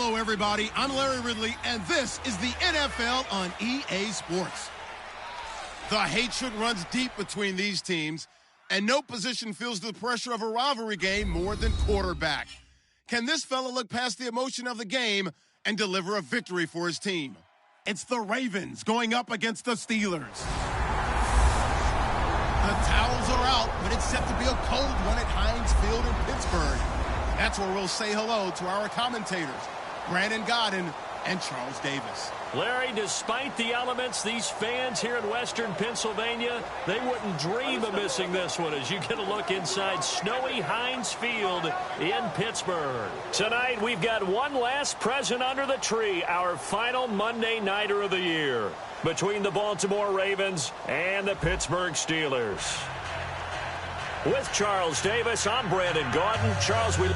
Hello, everybody. I'm Larry Ridley, and this is the NFL on EA Sports. The hatred runs deep between these teams, and no position feels the pressure of a rivalry game more than quarterback. Can this fella look past the emotion of the game and deliver a victory for his team? It's the Ravens going up against the Steelers. The towels are out, but it's set to be a cold one at Heinz Field in Pittsburgh. That's where we'll say hello to our commentators, Brandon Godden and Charles Davis. Larry, despite the elements, these fans here in Western Pennsylvania, they wouldn't dream of missing this one as you get a look inside snowy Heinz Field in Pittsburgh. Tonight, we've got one last present under the tree, our final Monday Nighter of the year, between the Baltimore Ravens and the Pittsburgh Steelers. With Charles Davis, I'm Brandon Gaudin. Charles, we...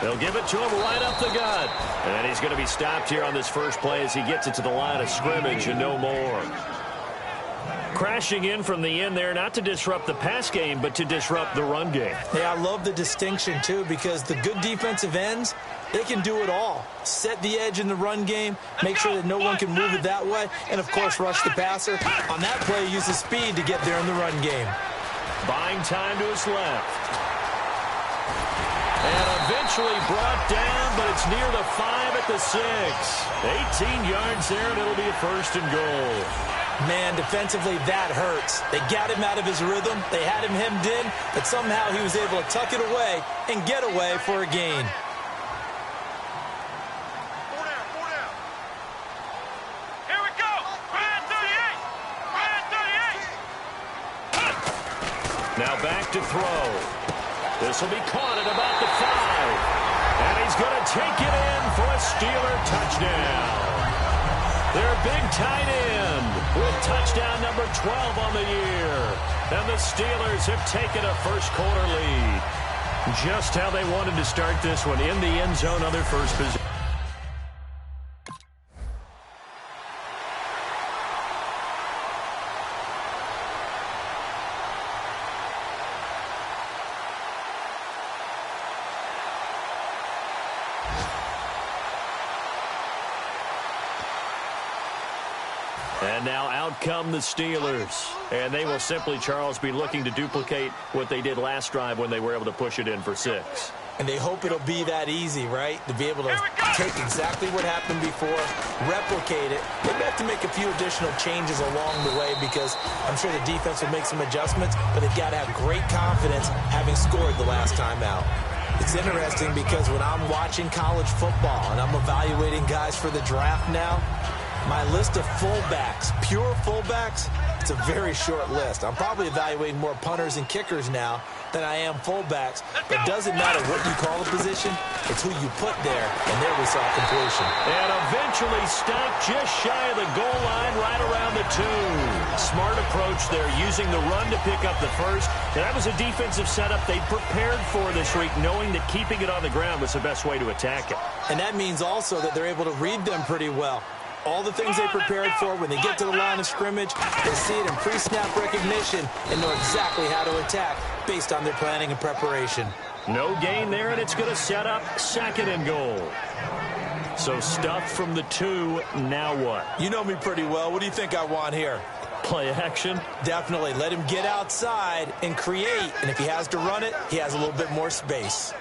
They'll give it to him right up the gut. And he's going to be stopped here on this first play as he gets it to the line of scrimmage and no more. Crashing in from the end there, not to disrupt the pass game, but to disrupt the run game. Yeah, I love the distinction, too, because the good defensive ends, they can do it all. Set the edge in the run game, make sure that no one can move it that way, and, of course, rush the passer. On that play, use the speed to get there in the run game. Buying time to his left. And eventually brought down, but it's near the 5 at the 6. 18 yards there, and it'll be a first and goal. Man, defensively, that hurts. They got him out of his rhythm. They had him hemmed in, but somehow he was able to tuck it away and get away for a gain. Here we go. Brand 38. Now back to throw. This will be caught at about the 5. And he's going to take it in for a Steeler touchdown. Their big tight end with touchdown number 12 on the year. And the Steelers have taken a first quarter lead. Just how they wanted to start this one, in the end zone on their first position. And now out come the Steelers. And they will simply, Charles, be looking to duplicate what they did last drive when they were able to push it in for 6. And they hope it'll be that easy, right? To be able to take exactly what happened before, replicate it. They may have to make a few additional changes along the way because I'm sure the defense will make some adjustments, but they've got to have great confidence having scored the last time out. It's interesting because when I'm watching college football and I'm evaluating guys for the draft now, my list of fullbacks, pure fullbacks, it's a very short list. I'm probably evaluating more punters and kickers now than I am fullbacks. But it doesn't matter what you call a position, it's who you put there. And there we saw completion. And eventually stopped just shy of the goal line right around the 2. Smart approach there, using the run to pick up the first. And that was a defensive setup they prepared for this week, knowing that keeping it on the ground was the best way to attack it. And that means also that they're able to read them pretty well. All the things they prepared for when they get to the line of scrimmage, they see it in pre-snap recognition and know exactly how to attack based on their planning and preparation. No gain there, and it's going to set up 2nd and goal. So stuffed from the 2, now what? You know me pretty well. What do you think I want here? Play action? Definitely. Let him get outside and create. And if he has to run it, he has a little bit more space.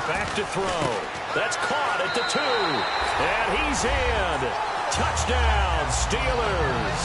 Back to throw. That's caught at the 2. And he's in. Touchdown, Steelers.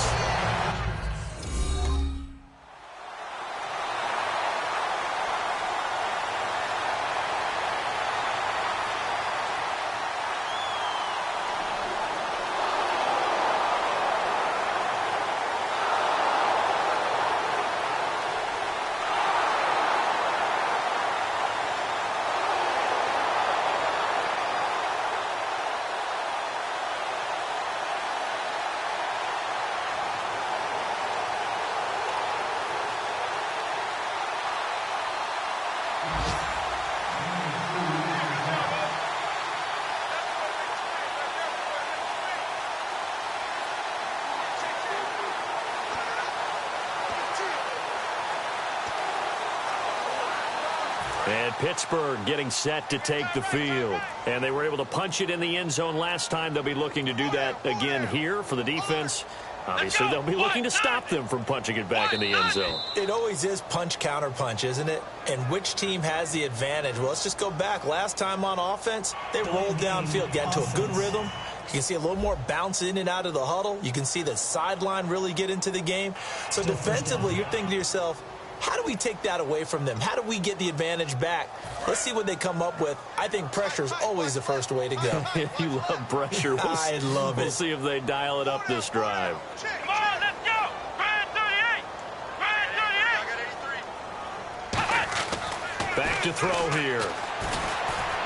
And Pittsburgh getting set to take the field. And they were able to punch it in the end zone last time. They'll be looking to do that again here for the defense. Obviously, they'll be looking to stop them from punching it back in the end zone. It always is punch-counter-punch, isn't it? And which team has the advantage? Well, let's just go back. Last time on offense, they rolled downfield, got into a good rhythm. You can see a little more bounce in and out of the huddle. You can see the sideline really get into the game. So defensively, you're thinking to yourself, how do we take that away from them? How do we get the advantage back? Let's see what they come up with. I think pressure is always the first way to go. You love pressure. I love it. We'll see if they dial it up this drive. Come on, let's go. Grind 38. Grind 38. Back to throw here.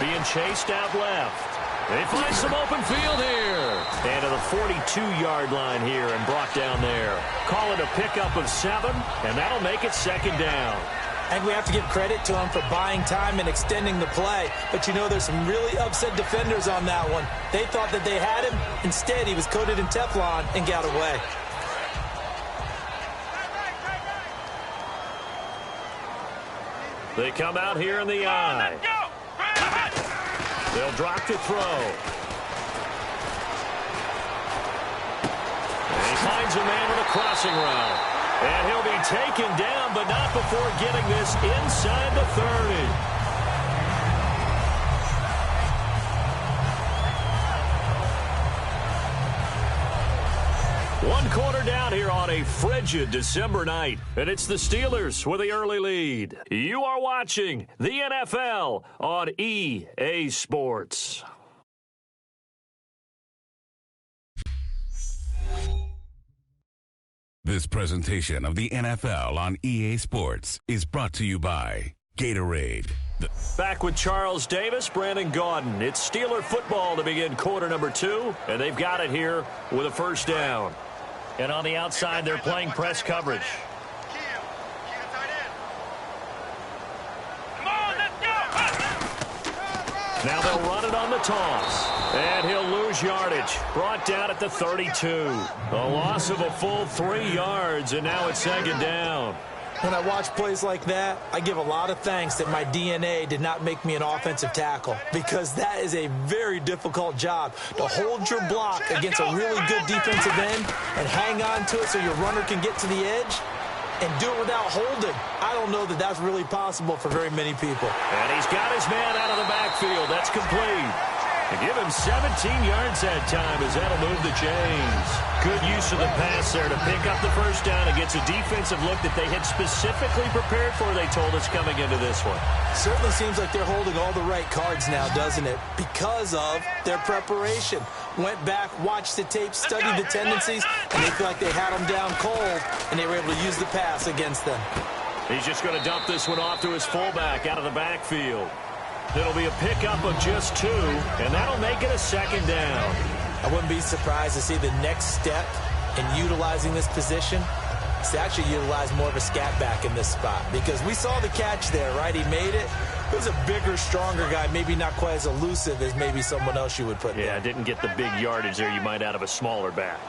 Being chased out left. They find some open field here. And to the 42-yard line here and brought down there. Call it a pickup of 7, and that'll make it second down. And we have to give credit to him for buying time and extending the play. But, you know, there's some really upset defenders on that one. They thought that they had him. Instead, he was coated in Teflon and got away. They come out here in the eye. Let's go. Grind. They'll drop to throw. And he finds a man with a crossing route. And he'll be taken down, but not before getting this inside the 30. One quarter down here on a frigid December night, and it's the Steelers with the early lead. You are watching the NFL on EA Sports. This presentation of the NFL on EA Sports is brought to you by Gatorade. Back with Charles Davis, Brandon Gaudin. It's Steeler football to begin quarter number 2, and they've got it here with a first down. And on the outside, they're playing press coverage. Come on, let's go. Now they'll run it on the toss. And he'll lose yardage. Brought down at the 32. A loss of a full 3 yards, and now it's second down. When I watch plays like that, I give a lot of thanks that my DNA did not make me an offensive tackle, because that is a very difficult job to hold your block against a really good defensive end and hang on to it so your runner can get to the edge and do it without holding. I don't know that that's really possible for very many people. And he's got his man out of the backfield. That's complete. To give him 17 yards that time as that'll move the chains. Good use of the pass there to pick up the first down against a defensive look that they had specifically prepared for, they told us, coming into this one. Certainly seems like they're holding all the right cards now, doesn't it? Because of their preparation. Went back, watched the tape, studied the tendencies, and they feel like they had them down cold, and they were able to use the pass against them. He's just going to dump this one off to his fullback out of the backfield. It'll be a pickup of just 2, and that'll make it a second down. I wouldn't be surprised to see the next step in utilizing this position is to actually utilize more of a scat back in this spot, because we saw the catch there, right? He made it. It was a bigger, stronger guy, maybe not quite as elusive as maybe someone else you would put there. Yeah, didn't get the big yardage there you might out of a smaller back.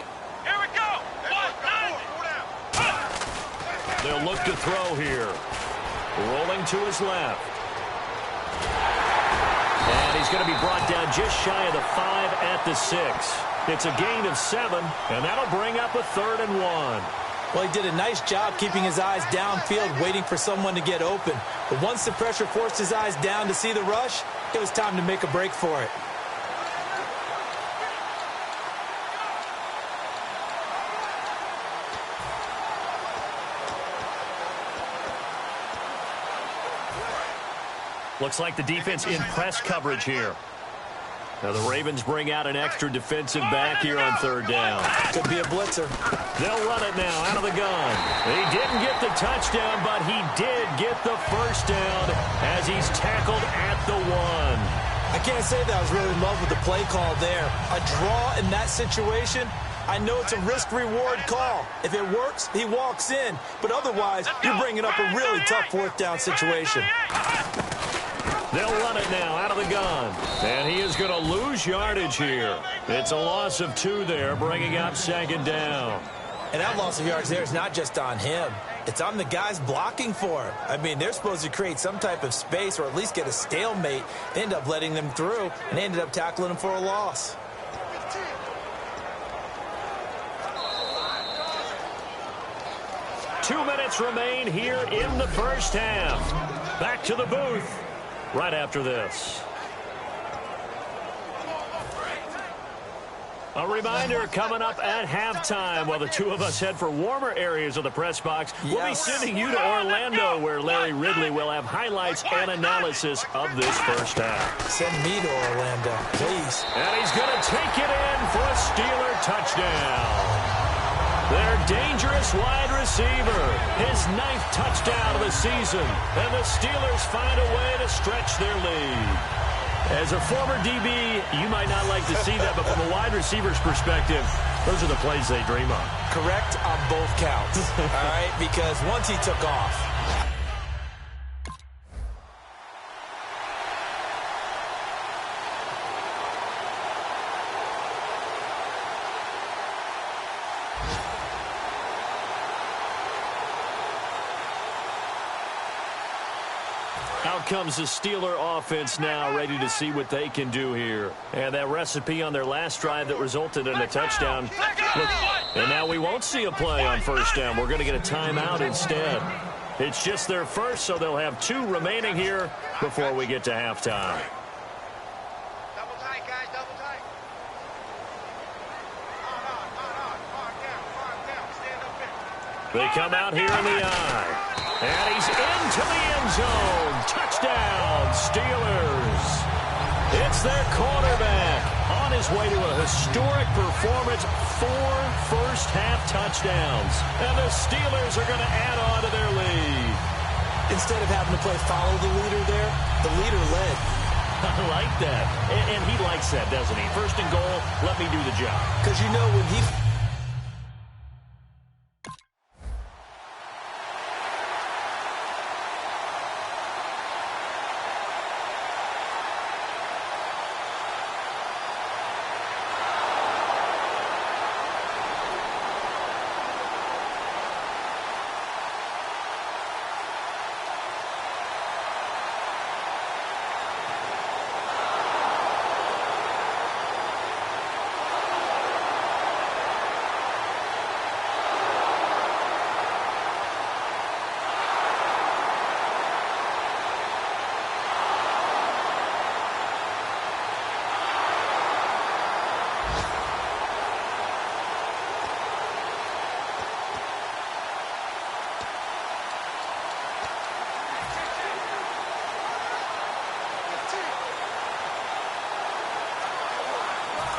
Here we go. 190. They'll look to throw here. Rolling to his left. And he's going to be brought down just shy of the 5 at the 6. It's a gain of 7, and that'll bring up a 3rd and 1. Well, he did a nice job keeping his eyes downfield, waiting for someone to get open. But once the pressure forced his eyes down to see the rush, it was time to make a break for it. Looks like the defense in press coverage here. Now the Ravens bring out an extra defensive back here on 3rd down. Could be a blitzer. They'll run it now out of the gun. He didn't get the touchdown, but he did get the first down as he's tackled at the 1. I can't say that I was really in love with the play call there. A draw in that situation, I know it's a risk-reward call. If it works, he walks in. But otherwise, you're bringing up a really tough 4th down situation. They'll run it now out of the gun. And he is going to lose yardage here. It's a loss of 2 there, bringing up 2nd down. And that loss of yards there is not just on him. It's on the guys blocking for him. I mean, they're supposed to create some type of space or at least get a stalemate. They end up letting them through, and they ended up tackling him for a loss. Two minutes remain here in the first half. Back to the booth right after this. A reminder coming up at halftime while the two of us head for warmer areas of the press box. We'll be sending you to Orlando where Larry Ridley will have highlights and analysis of this first half. Send me to Orlando, please. And he's going to take it in for a Steeler touchdown. Their dangerous wide receiver, his 9th touchdown of the season. And the Steelers find a way to stretch their lead. As a former DB, you might not like to see that, but from a wide receiver's perspective, those are the plays they dream of. Correct on both counts, all right? Because once he took off. Out comes the Steeler offense now, ready to see what they can do here. And that recipe on their last drive that resulted in a touchdown. Look, and now we won't see a play on first down. We're going to get a timeout instead. It's just their first, so they'll have 2 remaining here before we get to halftime. Double tight, guys, double tight. Stand up here. They come out here in the eye. And he's into the end zone. Touchdown, Steelers. It's their quarterback on his way to a historic performance. 4 first-half touchdowns. And the Steelers are going to add on to their lead. Instead of having to play follow the leader there, the leader led. I like that. And he likes that, doesn't he? First and goal, let me do the job. Because you know when he...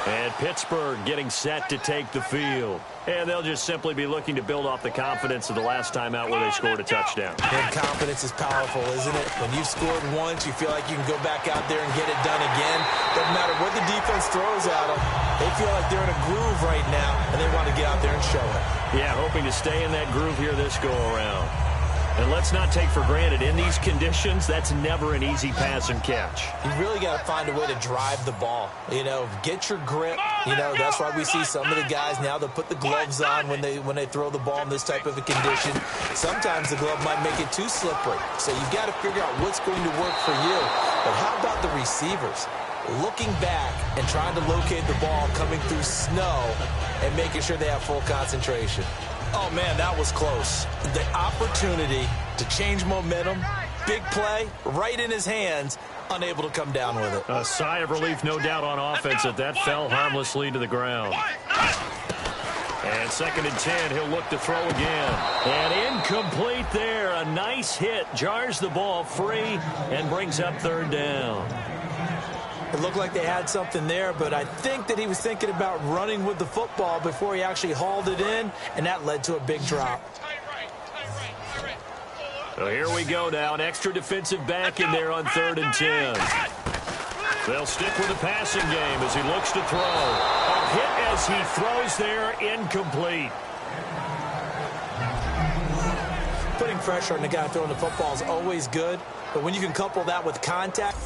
And Pittsburgh getting set to take the field. And they'll just simply be looking to build off the confidence of the last time out where they scored a touchdown. And confidence is powerful, isn't it? When you've scored once, you feel like you can go back out there and get it done again. Doesn't matter what the defense throws at them. They feel like they're in a groove right now, and they want to get out there and show it. Yeah, hoping to stay in that groove here this go-around. And let's not take for granted, in these conditions, that's never an easy pass and catch. You really got to find a way to drive the ball. You know, get your grip. You know, that's why we see some of the guys now that put the gloves on when they throw the ball in this type of a condition. Sometimes the glove might make it too slippery. So you've got to figure out what's going to work for you. But how about the receivers? Looking back and trying to locate the ball coming through snow and making sure they have full concentration. Oh, man, that was close. The opportunity to change momentum, big play, right in his hands, unable to come down with it. A sigh of relief, no doubt, on offense that fell harmlessly to the ground. And 2nd and 10, he'll look to throw again. And incomplete there. A nice hit, jars the ball free, and brings up 3rd down. It looked like they had something there, but I think that he was thinking about running with the football before he actually hauled it in, and that led to a big drop. So here we go now. An extra defensive back in there on 3rd and 10. They'll stick with the passing game as he looks to throw. A hit as he throws there, incomplete. Putting pressure on the guy throwing the football is always good, but when you can couple that with contact...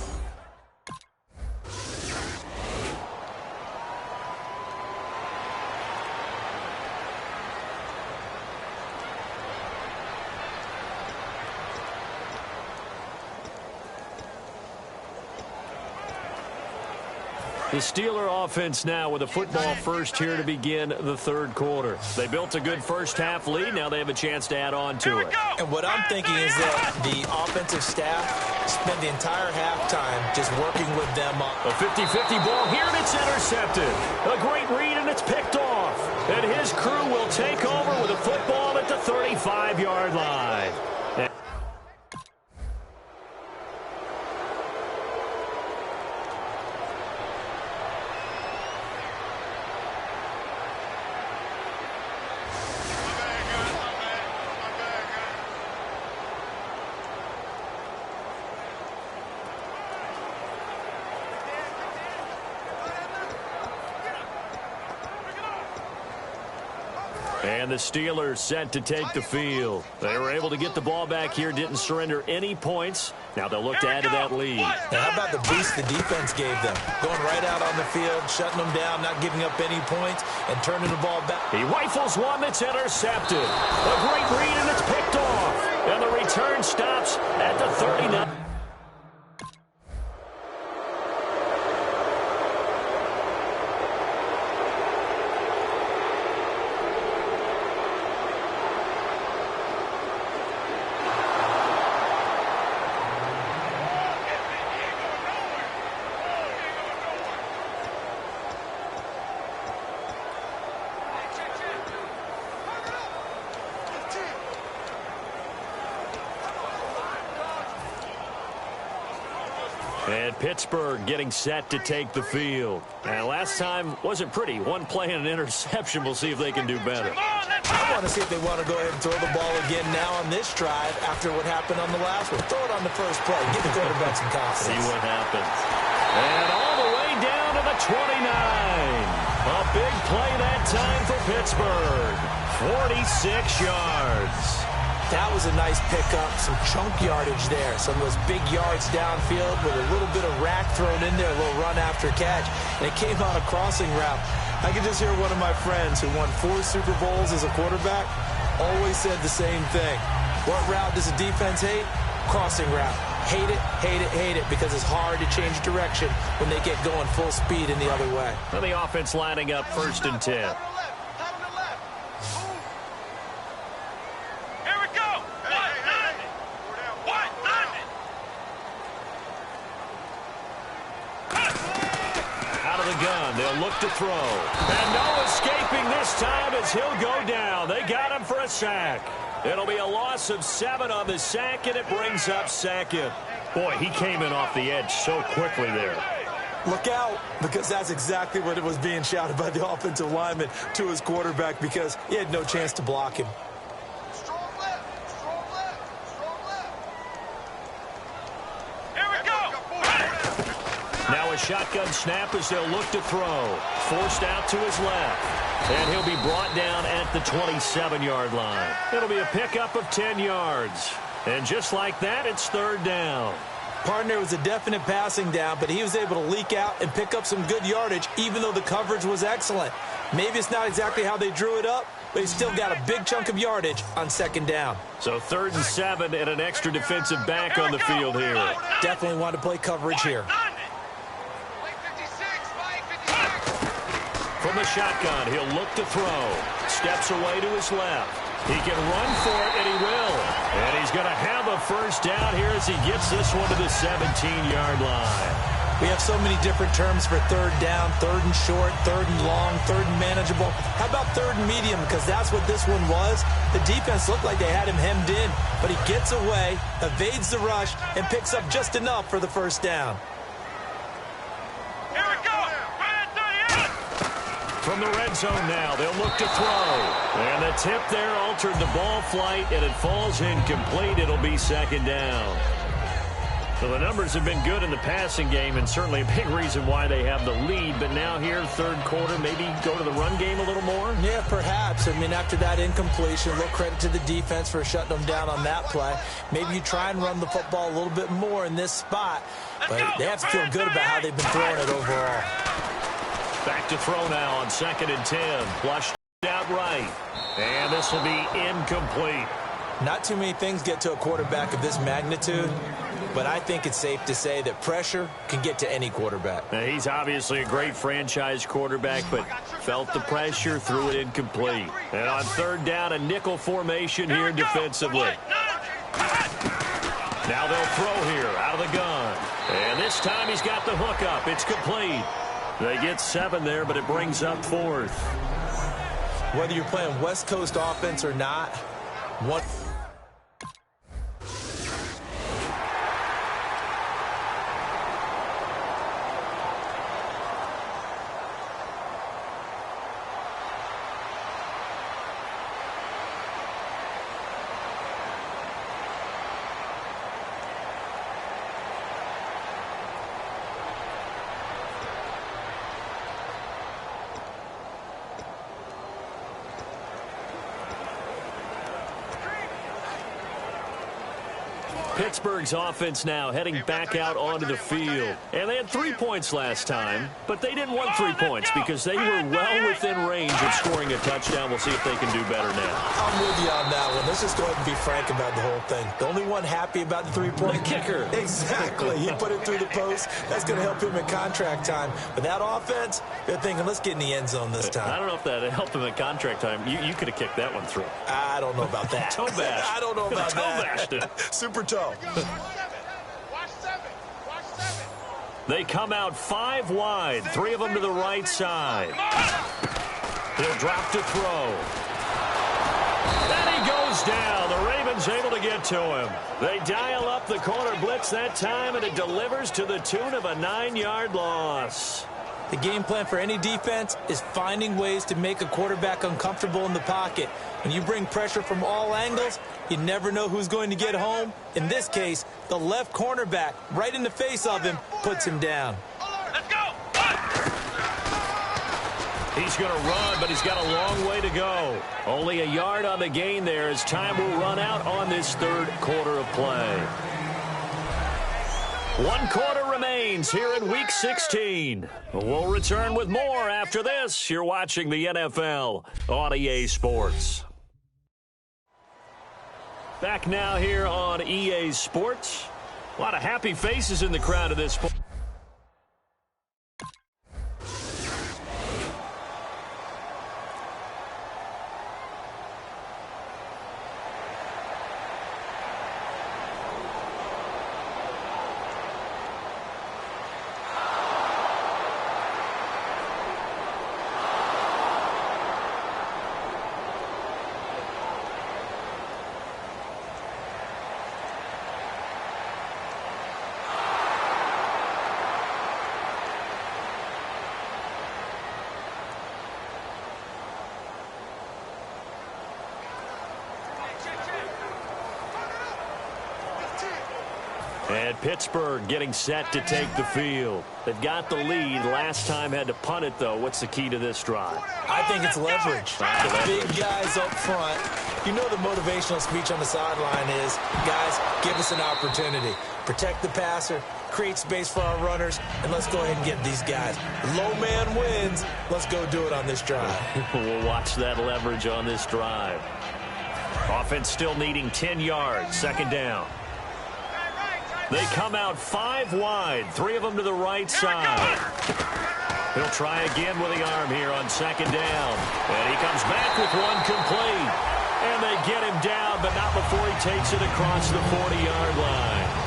The Steeler offense now with a football first here to begin the third quarter. They built a good first-half lead. Now they have a chance to add on to it. And what I'm thinking is that the offensive staff spent the entire halftime just working with them on a 50-50 ball here, and it's intercepted. A great read, and it's picked off. And his crew will take over with a football at the 35-yard line. And the Steelers set to take the field. They were able to get the ball back here, didn't surrender any points. Now they'll look to add to that lead. Now how about the boost the defense gave them? Going right out on the field, shutting them down, not giving up any points, and turning the ball back. He rifles one that's intercepted. A great read, and it's picked off. And the return stops at the 39. And Pittsburgh getting set to take the field. And last time wasn't pretty. One play and an interception. We'll see if they can do better. I want to see if they want to go ahead and throw the ball again now on this drive after what happened on the last one. Throw it on the first play. Give the quarterback some confidence. See what happens. And all the way down to the 29. A big play that time for Pittsburgh. 46 yards. That was a nice pickup, some chunk yardage there. Some of those big yards downfield with a little bit of rack thrown in there, a little run after catch. And it came on a crossing route. I could just hear one of my friends who won 4 Super Bowls as a quarterback always said the same thing. What route does a defense hate? Crossing route. Hate it, hate it, hate it, because it's hard to change direction when they get going full speed in the other way. And the offense lining up 1st and 10. They'll look to throw. And no escaping this time as he'll go down. They got him for a sack. It'll be a loss of 7 on the sack, and it brings up 2nd. Boy, he came in off the edge so quickly there. Look out, because that's exactly what it was being shouted by the offensive lineman to his quarterback, because he had no chance to block him. Now a shotgun snap as they'll look to throw. Forced out to his left. And he'll be brought down at the 27-yard line. It'll be a pickup of 10 yards. And just like that, it's 3rd down. Partner was a definite passing down, but he was able to leak out and pick up some good yardage, even though the coverage was excellent. Maybe it's not exactly how they drew it up, but he still got a big chunk of yardage on 2nd down. So 3rd and 7 and an extra defensive back on the field here. Definitely want to play coverage here. From the shotgun, he'll look to throw. Steps away to his left. He can run for it, and he will. And he's going to have a 1st down here as he gets this one to the 17-yard line. We have so many different terms for 3rd down, 3rd and short, 3rd and long, 3rd and manageable. How about 3rd and medium? Because that's what this one was. The defense looked like they had him hemmed in, but he gets away, evades the rush, and picks up just enough for the 1st down. From the red zone now, they'll look to throw. And the tip there altered the ball flight, and it falls incomplete. It'll be 2nd down. So the numbers have been good in the passing game, and certainly a big reason why they have the lead. But now here, 3rd quarter, maybe go to the run game a little more? Yeah, perhaps. I mean, after that incompletion, a little credit to the defense for shutting them down on that play. Maybe you try and run the football a little bit more in this spot. But they have to feel good about how they've been throwing it overall. Back to throw now on 2nd and 10. Flushed out right. And this will be incomplete. Not too many things get to a quarterback of this magnitude, but I think it's safe to say that pressure can get to any quarterback. Now, he's obviously a great franchise quarterback, but felt the pressure, threw it incomplete. And on third down, a nickel formation here defensively. Now they'll throw here out of the gun. And this time he's got the hook up. It's complete. They get 7 there, but it brings up 4th. Whether you're playing West Coast offense or not, one... Pittsburgh's offense now heading back out onto the field. And they had 3 points last time, but they didn't want 3 points because they were well within range of scoring a touchdown. We'll see if they can do better now. I'm with you on that one. Let's just go ahead and be frank about the whole thing. The only one happy about the 3-point kicker. Exactly. He put it through the post. That's going to help him in contract time. But that offense, they're thinking, let's get in the end zone this time. I don't know if that helped him in contract time. You could have kicked that one through. I don't know about that. Toe bash. I don't know about toe that. Bashed it. Super toe. Watch 7. They come out 5 wide, 3 of them to the right side. He'll drop to throw. And he goes down. The Ravens able to get to him. They dial up the corner blitz that time, and it delivers to the tune of a 9-yard loss. The game plan for any defense is finding ways to make a quarterback uncomfortable in the pocket. When you bring pressure from all angles, you never know who's going to get home. In this case, the left cornerback, right in the face of him, puts him down. Let's go. He's going to run, but he's got a long way to go. Only a yard on the gain there as time will run out on this third quarter of play. 1 quarter remains here in Week 16. We'll return with more after this. You're watching the NFL on EA Sports. Back now here on EA Sports. A lot of happy faces in the crowd of this point. And Pittsburgh getting set to take the field. They've got the lead. Last time had to punt it, though. What's the key to this drive? I think it's leverage. Big guys up front. You know the motivational speech on the sideline is, guys, give us an opportunity. Protect the passer, create space for our runners, and let's go ahead and get these guys. Low man wins. Let's go do it on this drive. We'll watch that leverage on this drive. Offense still needing 10 yards. Second down. They come out 5 wide, 3 of them to the right side. He'll try again with the arm here on second down. And he comes back with one complete. And they get him down, but not before he takes it across the 40-yard line.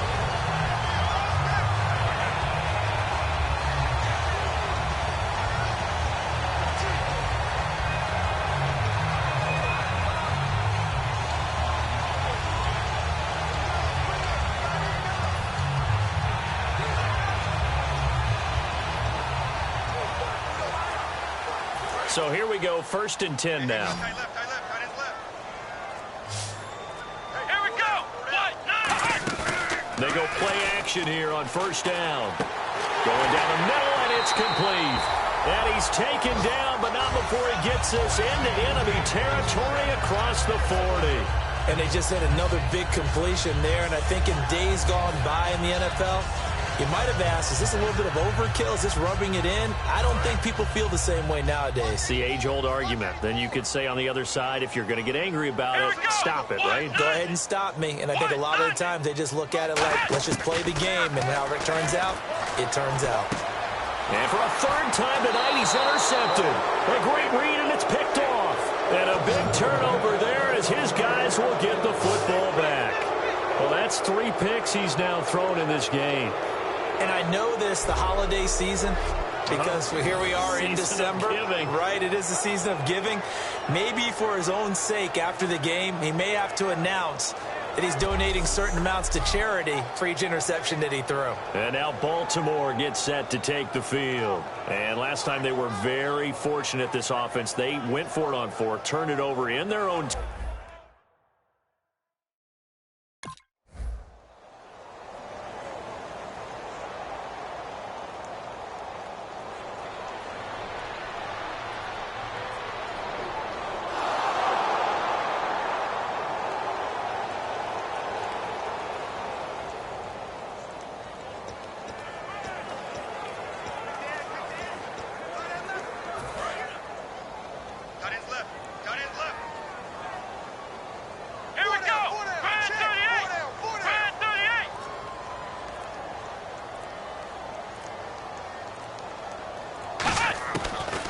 So here we go, 1st and 10 now. Here we go. They go play action here on 1st down. Going down the middle, and it's complete. And he's taken down, but not before he gets this into enemy territory across the 40. And they just had another big completion there, and I think in days gone by in the NFL, You might have asked, is this a little bit of overkill? Is this rubbing it in? I don't think people feel the same way nowadays. It's the age-old argument. Then you could say on the other side, if you're going to get angry about it, stop it, right? Go ahead and stop me. And I think a lot of the times they just look at it like, let's just play the game. And however it turns out, it turns out. And for a third time tonight, he's intercepted. A great read, and it's picked off. And a big turnover there as his guys will get the football back. Well, that's 3 picks he's now thrown in this game. And I know this, the holiday season, because here we are in December. Right, it is the season of giving. Maybe for his own sake after the game, he may have to announce that he's donating certain amounts to charity for each interception that he threw. And now Baltimore gets set to take the field. And last time they were very fortunate, this offense. They went for it on 4, turned it over in their own.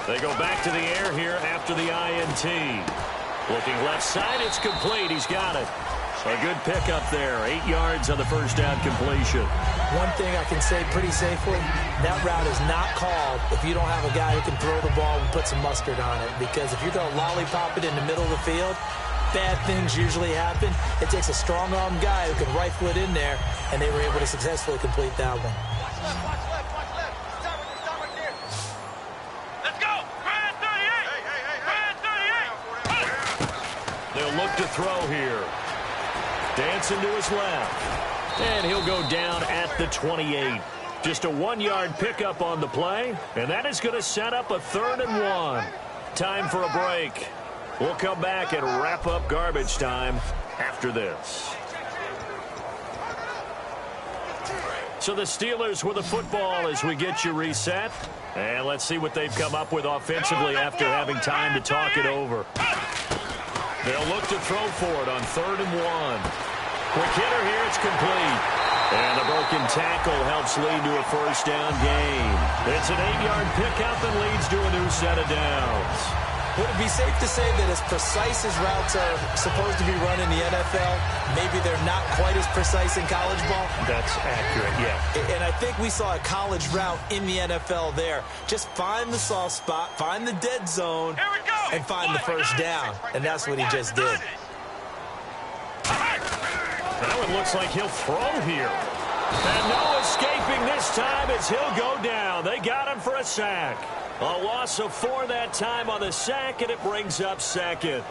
They go back to the air here after the INT. Looking left side, it's complete. He's got it. A good pickup there. 8 yards on the first down completion. One thing I can say pretty safely, that route is not called if you don't have a guy who can throw the ball and put some mustard on it. Because if you're going to lollipop it in the middle of the field, bad things usually happen. It takes a strong-armed guy who can rifle it in there, and they were able to successfully complete that one. Look to throw here. Dancing to his left. And he'll go down at the 28. Just a 1-yard pickup on the play. And that is going to set up a 3rd and 1. Time for a break. We'll come back and wrap up garbage time after this. So the Steelers with the football as we get you reset. And let's see what they've come up with offensively after having time to talk it over. They'll look to throw for it on 3rd and 1. Quick hitter here, it's complete. And the broken tackle helps lead to a first down gain. It's an 8-yard pickup and leads to a new set of downs. Would it be safe to say that as precise as routes are supposed to be run in the NFL, maybe they're not quite as precise in college ball? That's accurate, yeah. And I think we saw a college route in the NFL there. Just find the soft spot, find the dead zone, and find the first down. And that's what he just did. That one looks like he'll throw here. And no escaping this time as he'll go down. They got him for a sack. A loss of 4 that time on the sack, and it brings up 2nd.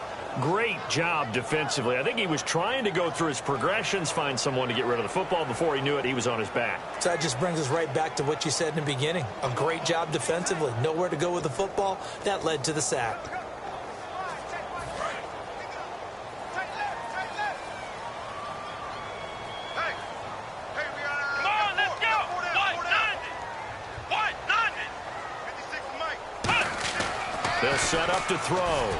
Great job defensively. I think he was trying to go through his progressions, find someone to get rid of the football. Before he knew it, he was on his back. So that just brings us right back to what you said in the beginning. A great job defensively. Nowhere to go with the football. That led to the sack. They'll set up to throw.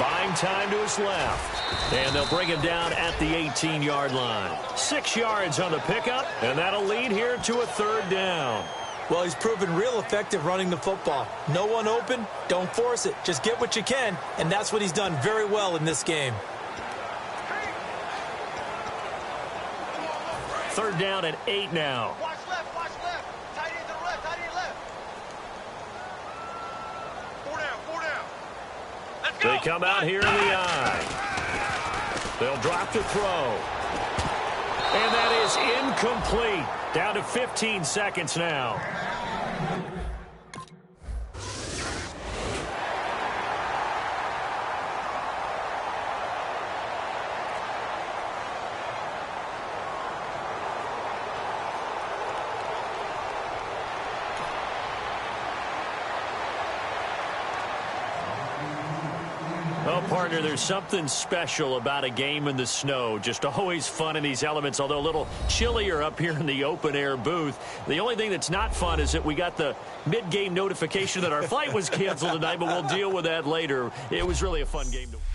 Buying time to his left. And they'll bring him down at the 18-yard line. 6 yards on the pickup, and that'll lead here to a 3rd down. Well, he's proven real effective running the football. No one open, don't force it. Just get what you can, and that's what he's done very well in this game. 3rd down and 8 now. Watch left. Tight end to the left, left. 4 down. Let's go. They come out here in the eye. They'll drop to throw. And that is incomplete. Down to 15 seconds now. Oh, partner, there's something special about a game in the snow. Just always fun in these elements, although a little chillier up here in the open-air booth. The only thing that's not fun is that we got the mid-game notification that our flight was canceled tonight, but we'll deal with that later. It was really a fun game to watch.